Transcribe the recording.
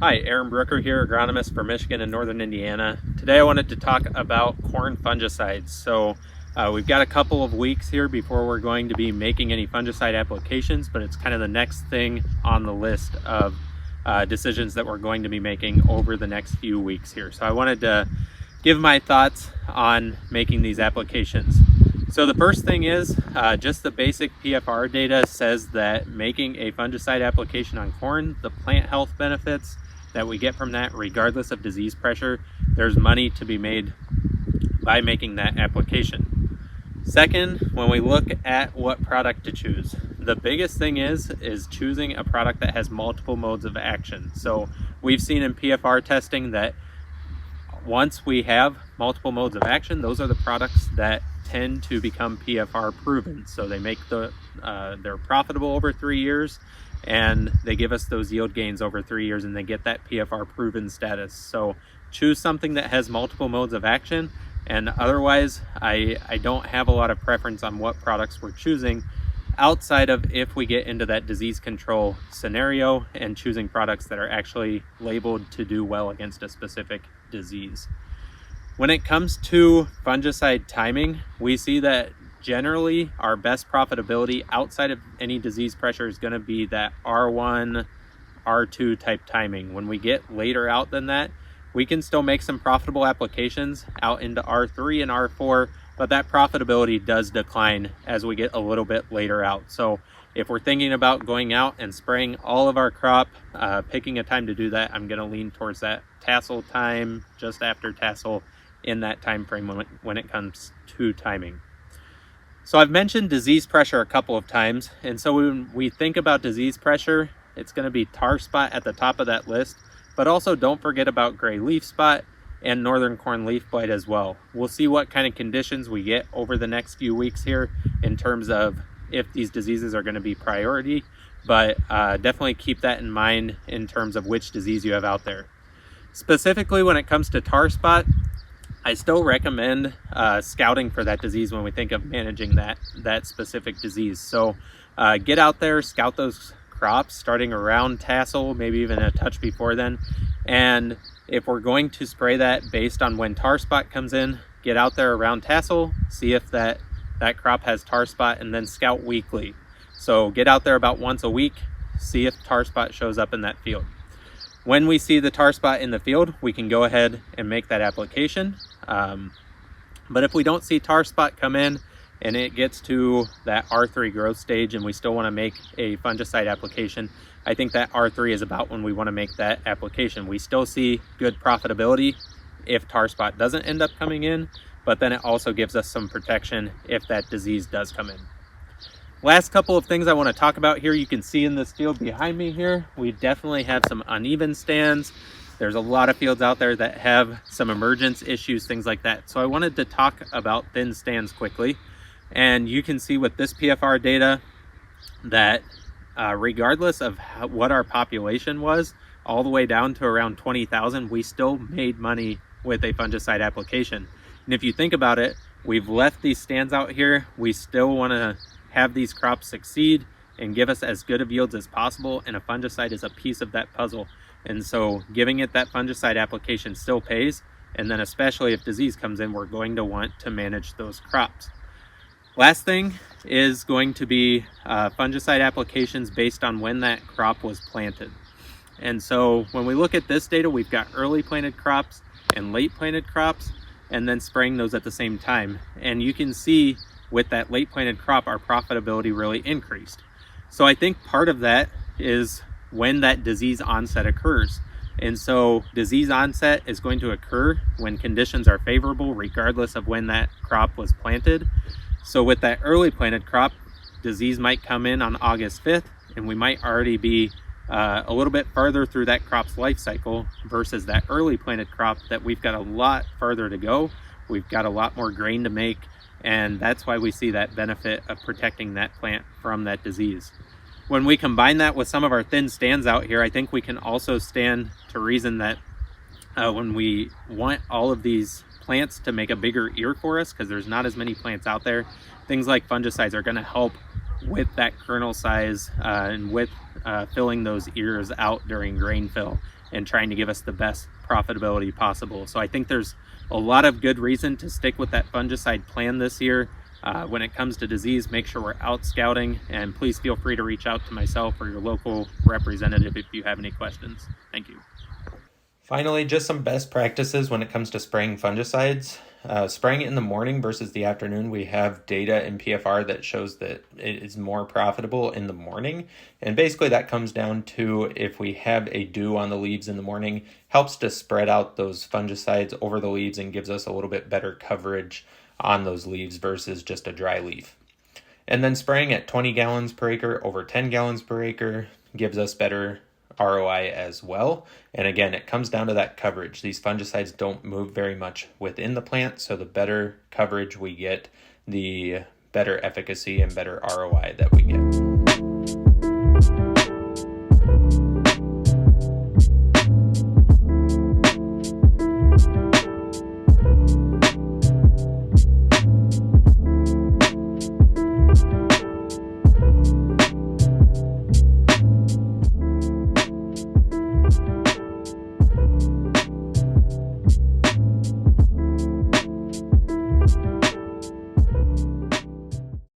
Hi, Aaron Brooker here, agronomist for Michigan and Northern Indiana. Today I wanted to talk about corn fungicides. We've got a couple of weeks here before we're going to be making any fungicide applications, but it's kind of the next thing on the list of decisions that we're going to be making over the next few weeks here. So I wanted to give my thoughts on making these applications. So the first thing is just the basic PFR data says that making a fungicide application on corn, the plant health benefits that we get from that, regardless of disease pressure, there's money to be made by making that application. Second, when we look at what product to choose, the biggest thing is choosing a product that has multiple modes of action. So we've seen in PFR testing that once we have multiple modes of action, those are the products that tend to become PFR proven. So they make they're profitable over 3 years, and they give us those yield gains over 3 years, and they get that PFR proven status. So choose something that has multiple modes of action, and otherwise I don't have a lot of preference on what products we're choosing outside of if we get into that disease control scenario and choosing products that are actually labeled to do well against a specific disease. When it comes to fungicide timing, we see that generally our best profitability outside of any disease pressure is going to be that R1, R2 type timing. When we get later out than that, we can still make some profitable applications out into R3 and R4, but that profitability does decline as we get a little bit later out. So if we're thinking about going out and spraying all of our crop, picking a time to do that, I'm going to lean towards that tassel time, just after tassel, in that time frame when it comes to timing. So I've mentioned disease pressure a couple of times, and so when we think about disease pressure, it's going to be tar spot at the top of that list, but also don't forget about gray leaf spot and northern corn leaf blight as well. We'll see what kind of conditions we get over the next few weeks here in terms of if these diseases are going to be priority, but definitely keep that in mind in terms of which disease you have out there. Specifically when it comes to tar spot, I still recommend scouting for that disease when we think of managing that specific disease. So get out there, scout those crops starting around tassel, maybe even a touch before then. And if we're going to spray that based on when tar spot comes in, get out there around tassel, see if that crop has tar spot, and then scout weekly. So get out there about once a week, see if tar spot shows up in that field. When we see the tar spot in the field, we can go ahead and make that application. But if we don't see tar spot come in and it gets to that R3 growth stage and we still want to make a fungicide application, I think that R3 is about when we want to make that application. We still see good profitability if tar spot doesn't end up coming in, but then it also gives us some protection if that disease does come in. Last couple of things I want to talk about here. You can see in this field behind me here, we definitely have some uneven stands. There's a lot of fields out there that have some emergence issues, things like that. So I wanted to talk about thin stands quickly. And you can see with this PFR data that regardless of what our population was, all the way down to around 20,000, we still made money with a fungicide application. And if you think about it, we've left these stands out here. We still want to have these crops succeed and give us as good of yields as possible, and a fungicide is a piece of that puzzle. And so giving it that fungicide application still pays, and then especially if disease comes in, we're going to want to manage those crops. Last thing is going to be fungicide applications based on when that crop was planted. And so when we look at this data, we've got early planted crops and late planted crops, and then spraying those at the same time. And you can see with that late planted crop, our profitability really increased. So I think part of that is when that disease onset occurs. And so disease onset is going to occur when conditions are favorable, regardless of when that crop was planted. So with that early planted crop, disease might come in on August 5th, and we might already be a little bit further through that crop's life cycle versus that early planted crop that we've got a lot further to go. We've got a lot more grain to make, and that's why we see that benefit of protecting that plant from that disease. When we combine that with some of our thin stands out here, I think we can also stand to reason that when we want all of these plants to make a bigger ear for us, because there's not as many plants out there, things like fungicides are going to help with that kernel size and with filling those ears out during grain fill. and trying to give us the best profitability possible. So I think there's a lot of good reason to stick with that fungicide plan this year. When it comes to disease, make sure we're out scouting, and please feel free to reach out to myself or your local representative if you have any questions. Thank you. Finally, just some best practices when it comes to spraying fungicides. Spraying it in the morning versus the afternoon, we have data in PFR that shows that it is more profitable in the morning. And basically that comes down to, if we have a dew on the leaves in the morning, helps to spread out those fungicides over the leaves and gives us a little bit better coverage on those leaves versus just a dry leaf. And then spraying at 20 gallons per acre over 10 gallons per acre gives us better ROI as well. And again, it comes down to that coverage. These fungicides don't move very much within the plant, so the better coverage we get, the better efficacy and better ROI that we get.